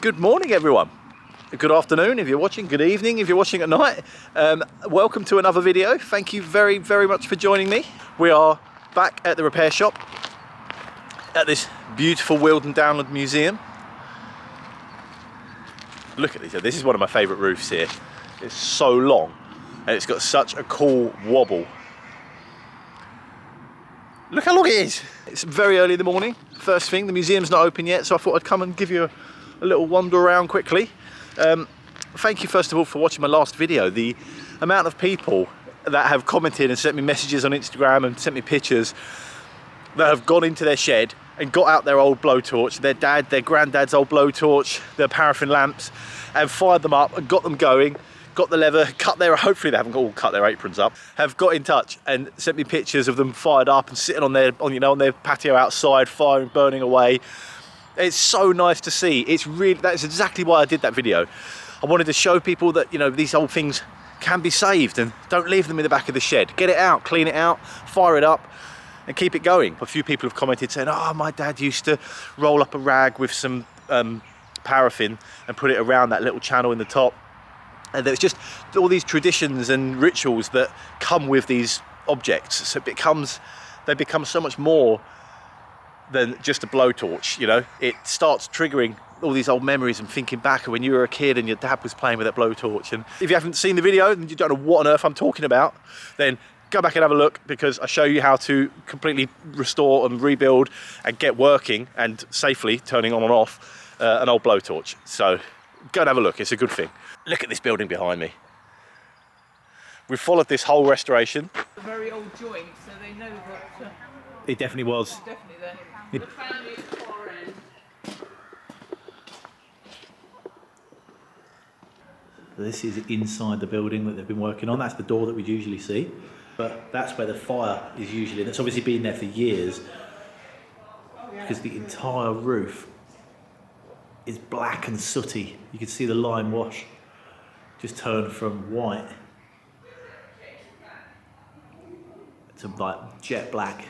Good morning, everyone. Good afternoon if you're watching, good evening if you're watching at night. Welcome to another video. Thank you very, very much for joining me. We are back at the repair shop at this beautiful Wealdon Downland Museum. Look at this. This is one of my favourite roofs here. It's so long and it's got such a cool wobble. Look how long it is. It's very early in the morning. First thing, the museum's not open yet, so I thought I'd come and give you a little wander around quickly. Thank you first of all for watching my last video. The amount of people that have commented and sent me messages on Instagram and sent me pictures that have gone into their shed and got out their old blowtorch, their granddad's old blowtorch, their paraffin lamps, and fired them up and got them going, got the leather, hopefully they haven't all cut their aprons up, have got in touch and sent me pictures of them fired up and sitting on their patio outside, firing, burning away. It's so nice to see. It's really, that's exactly why I did that video. I wanted to show people that, these old things can be saved, and don't leave them in the back of the shed. Get it out, clean it out, fire it up and keep it going. A few people have commented saying, oh, my dad used to roll up a rag with some paraffin and put it around that little channel in the top. And there's just all these traditions and rituals that come with these objects. So they become so much more than just a blowtorch, It starts triggering all these old memories and thinking back when you were a kid and your dad was playing with that blowtorch. And if you haven't seen the video and you don't know what on earth I'm talking about, then go back and have a look, because I show you how to completely restore and rebuild and get working and safely turning on and off an old blowtorch. So go and have a look, it's a good thing. Look at this building behind me. We've followed this whole restoration. A very old joint, so they know what... It definitely was. Definitely there. The family far end. This is inside the building that they've been working on. That's the door that we usually see, but that's where the fire is usually. That's obviously been there for years, because the entire roof is black and sooty. You can see the lime wash just turn from white to like jet black.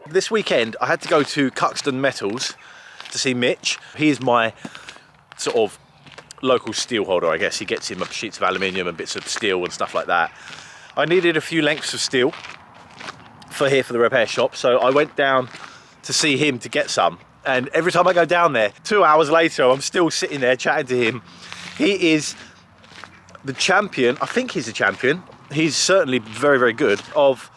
This weekend I had to go to Cuxton Metals to see Mitch. He is my sort of local steel holder, I guess. He gets him sheets of aluminium and bits of steel and stuff like that. I needed a few lengths of steel for the repair shop, so I went down to see him to get some. And every time I go down there, 2 hours later, I'm still sitting there chatting to him. He is the champion, I think he's a champion. He's certainly very, very good of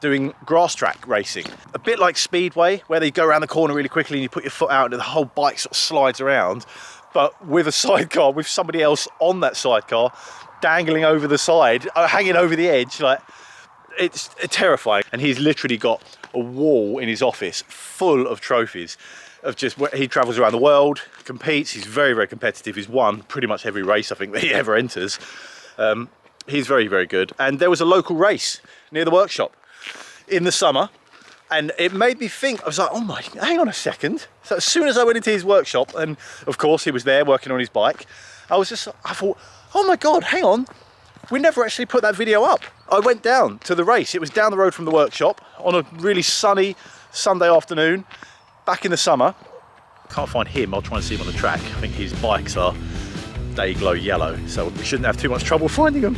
doing grass track racing. A bit like Speedway, where they go around the corner really quickly and you put your foot out and the whole bike sort of slides around, but with a sidecar, with somebody else on that sidecar, dangling over the side, hanging over the edge. Like, it's terrifying. And he's literally got a wall in his office full of trophies of just where he travels around the world, competes. He's very, very competitive. He's won pretty much every race I think that he ever enters. He's very, very good. And there was a local race near the workshop in the summer, and it made me think. I was like, oh my, hang on a second. So as soon as I went into his workshop, and of course he was there working on his bike, I thought, oh my God, hang on. We never actually put that video up. I went down to the race. It was down the road from the workshop on a really sunny Sunday afternoon, back in the summer. Can't find him. I'll try and see him on the track. I think his bikes are day glow yellow, so we shouldn't have too much trouble finding them.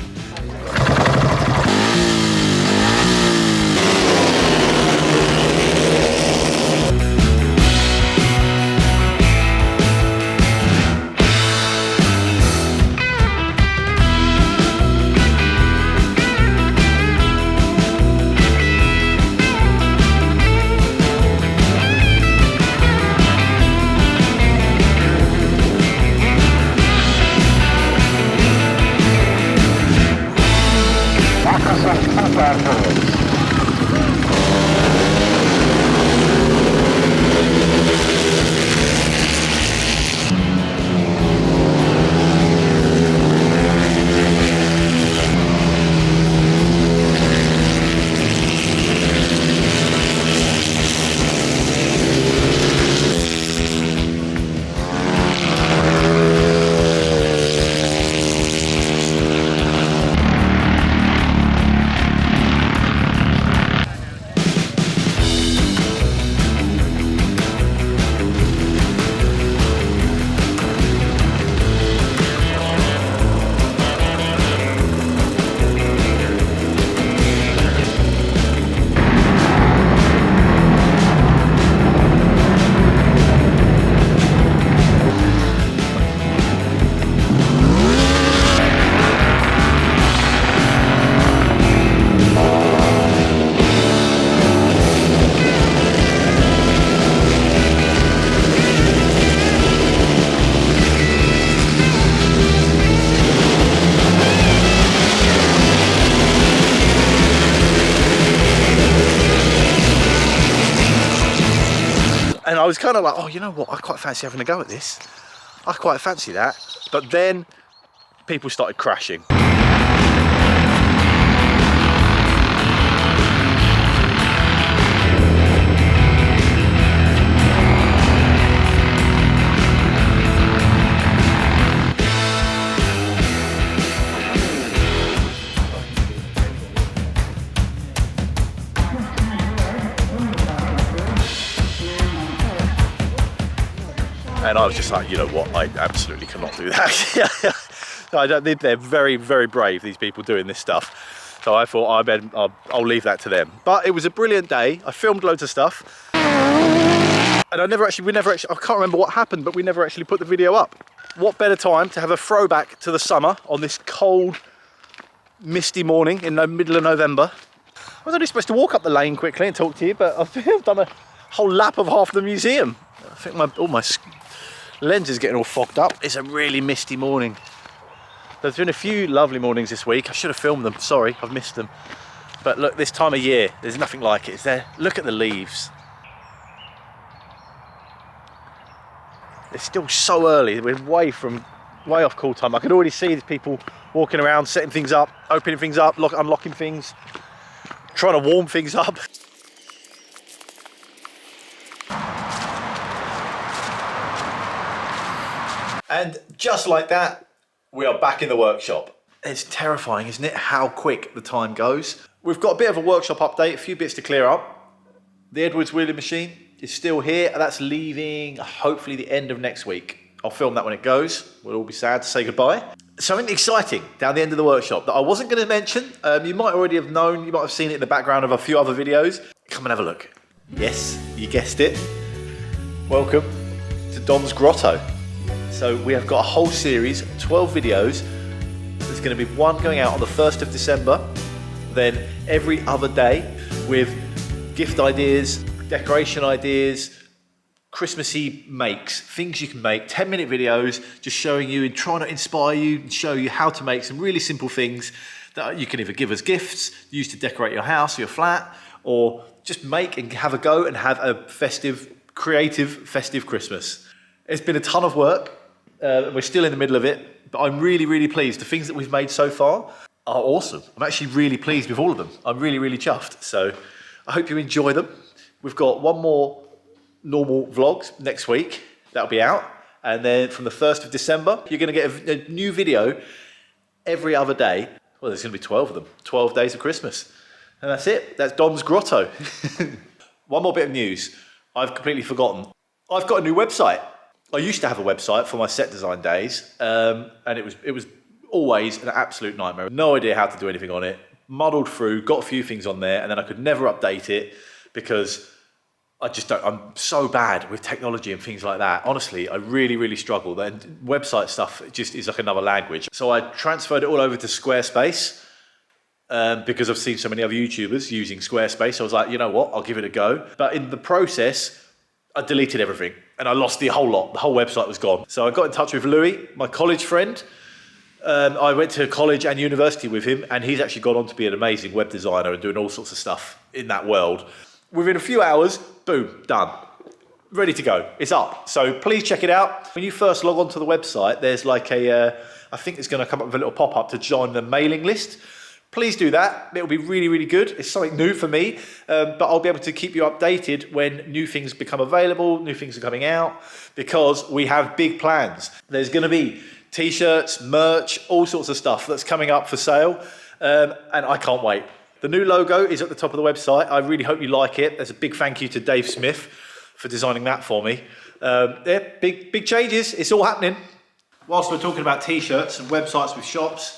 was kind of like, oh, you know what? I quite fancy having a go at this. I quite fancy that. But then people started crashing. And I was just like, you know what, I absolutely cannot do that. I don't think they're very, very brave, these people doing this stuff. So I thought I'll leave that to them. But it was a brilliant day. I filmed loads of stuff. And we never actually, I can't remember what happened, but we never actually put the video up. What better time to have a throwback to the summer on this cold, misty morning in the middle of November. I was only supposed to walk up the lane quickly and talk to you, but I've done a whole lap of half the museum. I think all my lens is getting all fogged up. It's a really misty morning. There's been a few lovely mornings this week. I should have filmed them, sorry, I've missed them. But look, this time of year, there's nothing like it, is there? Look at the leaves. It's still so early, we're way off call time. I can already see these people walking around, setting things up, opening things up, unlocking things, trying to warm things up. And just like that, we are back in the workshop. It's terrifying, isn't it, how quick the time goes? We've got a bit of a workshop update, a few bits to clear up. The Edwards wheeling machine is still here. That's leaving hopefully the end of next week. I'll film that when it goes. We'll all be sad to say goodbye. Something exciting down the end of the workshop that I wasn't going to mention. You might already have known, you might have seen it in the background of a few other videos. Come and have a look. Yes, you guessed it. Welcome to Dom's Grotto. So we have got a whole series, 12 videos. There's going to be one going out on the 1st of December, then every other day with gift ideas, decoration ideas, Christmassy makes, things you can make, 10-minute videos just showing you and trying to inspire you and show you how to make some really simple things that you can either give as gifts, use to decorate your house or your flat, or just make and have a go and have a creative, festive Christmas. It's been a ton of work. We're still in the middle of it, but I'm really, really pleased. The things that we've made so far are awesome. I'm actually really pleased with all of them. I'm really, really chuffed. So I hope you enjoy them. We've got one more normal vlog next week. That'll be out. And then from the 1st of December, you're going to get a new video every other day. Well, there's going to be 12 of them. 12 days of Christmas. And that's it. That's Dom's Grotto. One more bit of news. I've completely forgotten. I've got a new website. I used to have a website for my set design days, and it was always an absolute nightmare. No idea how to do anything on it. Muddled through, got a few things on there, and then I could never update it because I'm so bad with technology and things like that. Honestly, I really, really struggle. And website stuff just is like another language. So I transferred it all over to Squarespace because I've seen so many other YouTubers using Squarespace. I was like, you know what, I'll give it a go. But in the process, I deleted everything and I lost the whole lot. The whole website was gone. So I got in touch with Louis, my college friend. I went to college and university with him, and he's actually gone on to be an amazing web designer and doing all sorts of stuff in that world. Within a few hours, boom, done. Ready to go. It's up. So please check it out. When you first log onto the website, there's like I think it's going to come up with a little pop-up to join the mailing list. Please do that. It'll be really, really good. It's something new for me, but I'll be able to keep you updated when new things become available, new things are coming out, because we have big plans. There's going to be t-shirts, merch, all sorts of stuff that's coming up for sale, and I can't wait. The new logo is at the top of the website. I really hope you like it. There's a big thank you to Dave Smith for designing that for me. Yeah, big changes. It's all happening. Whilst we're talking about t-shirts and websites with shops,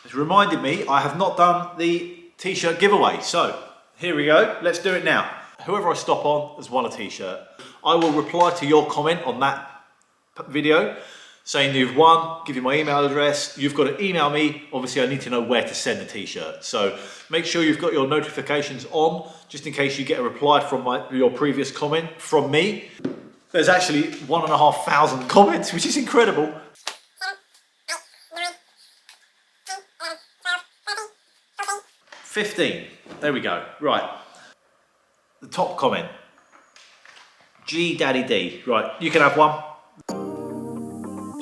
it's reminded me I have not done the t-shirt giveaway. So here we go. Let's do it now. Whoever I stop on has won a t-shirt. I will reply to your comment on that video saying you've won, give you my email address. You've got to email me. Obviously, I need to know where to send the t-shirt. So make sure you've got your notifications on, just in case you get a reply from your previous comment from me. There's actually 1,500 comments, which is incredible. 15. There we go. Right. The top comment. G Daddy D. Right, you can have one.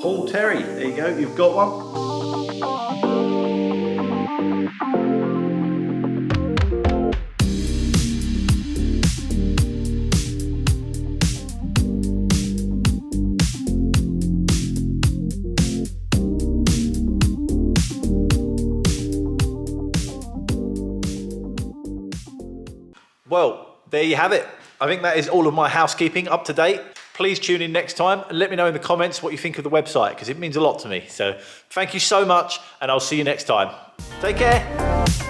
Paul Terry, there you go, you've got one. Well, there you have it. I think that is all of my housekeeping up to date. Please tune in next time and let me know in the comments what you think of the website, because it means a lot to me. So thank you so much, and I'll see you next time. Take care.